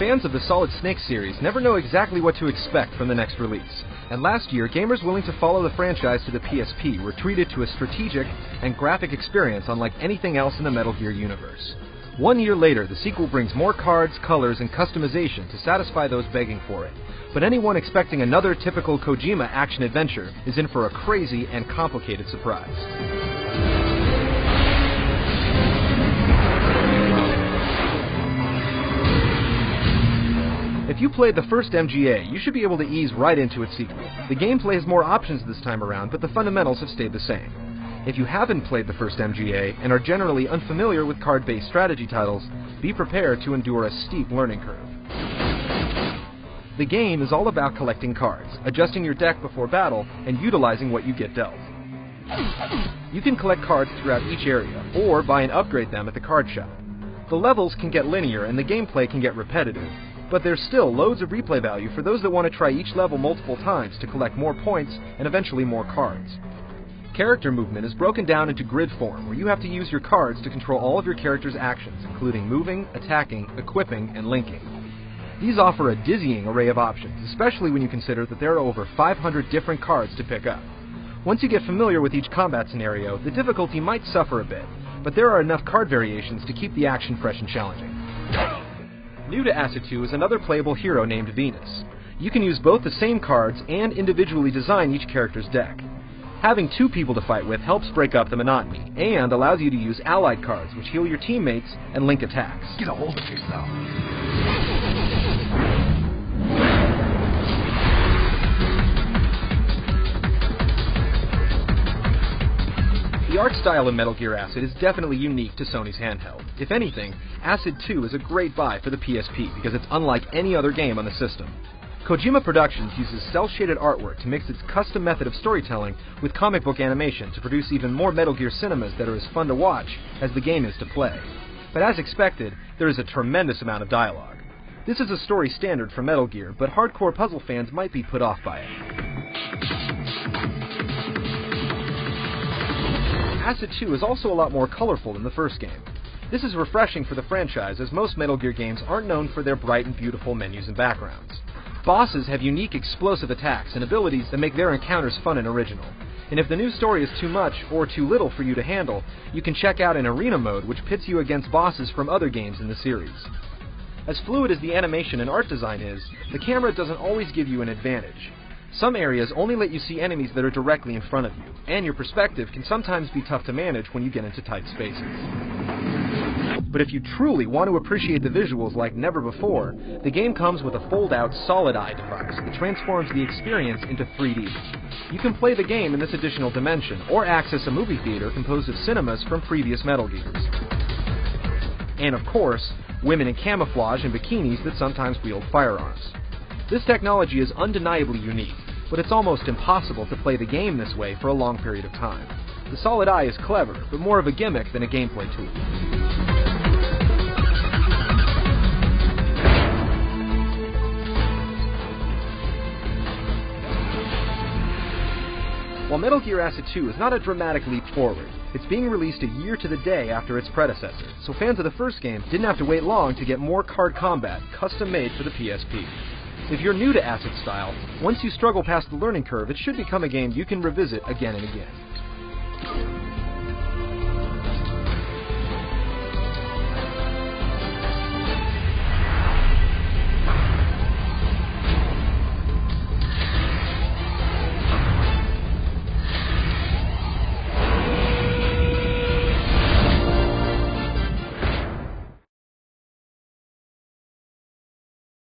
Fans of the Solid Snake series never know exactly what to expect from the next release, and last year, gamers willing to follow the franchise to the PSP were treated to a strategic and graphic experience unlike anything else in the Metal Gear universe. 1 year later, the sequel brings more cards, colors, and customization to satisfy those begging for it, but anyone expecting another typical Kojima action-adventure is in for a crazy and complicated surprise. If you played the first MGA, you should be able to ease right into its sequel. The gameplay has more options this time around, but the fundamentals have stayed the same. If you haven't played the first MGA and are generally unfamiliar with card-based strategy titles, be prepared to endure a steep learning curve. The game is all about collecting cards, adjusting your deck before battle, and utilizing what you get dealt. You can collect cards throughout each area, or buy and upgrade them at the card shop. The levels can get linear and the gameplay can get repetitive, but there's still loads of replay value for those that want to try each level multiple times to collect more points and eventually more cards. Character movement is broken down into grid form, where you have to use your cards to control all of your character's actions, including moving, attacking, equipping, and linking. These offer a dizzying array of options, especially when you consider that there are over 500 different cards to pick up. Once you get familiar with each combat scenario, the difficulty might suffer a bit, but there are enough card variations to keep the action fresh and challenging. New to Acid 2 is another playable hero named Venus. You can use both the same cards and individually design each character's deck. Having 2 people to fight with helps break up the monotony, and allows you to use allied cards, which heal your teammates and link attacks. Get a hold of yourself. The art style of Metal Gear Acid is definitely unique to Sony's handheld. If anything, Acid 2 is a great buy for the PSP because it's unlike any other game on the system. Kojima Productions uses cel-shaded artwork to mix its custom method of storytelling with comic book animation to produce even more Metal Gear cinemas that are as fun to watch as the game is to play. But as expected, there is a tremendous amount of dialogue. This is a story standard for Metal Gear, but hardcore puzzle fans might be put off by it. Acid 2 is also a lot more colorful than the first game. This is refreshing for the franchise, as most Metal Gear games aren't known for their bright and beautiful menus and backgrounds. Bosses have unique explosive attacks and abilities that make their encounters fun and original. And if the new story is too much or too little for you to handle, you can check out an arena mode which pits you against bosses from other games in the series. As fluid as the animation and art design is, the camera doesn't always give you an advantage. Some areas only let you see enemies that are directly in front of you, and your perspective can sometimes be tough to manage when you get into tight spaces. But if you truly want to appreciate the visuals like never before, the game comes with a fold-out solid eye device that transforms the experience into 3D. You can play the game in this additional dimension, or access a movie theater composed of cinemas from previous Metal Gears. And of course, women in camouflage and bikinis that sometimes wield firearms. This technology is undeniably unique, but it's almost impossible to play the game this way for a long period of time. The solid eye is clever, but more of a gimmick than a gameplay tool. While Metal Gear Acid 2 is not a dramatic leap forward, it's being released a year to the day after its predecessor, so fans of the first game didn't have to wait long to get more card combat custom-made for the PSP. If you're new to Acid style, once you struggle past the learning curve, it should become a game you can revisit again and again.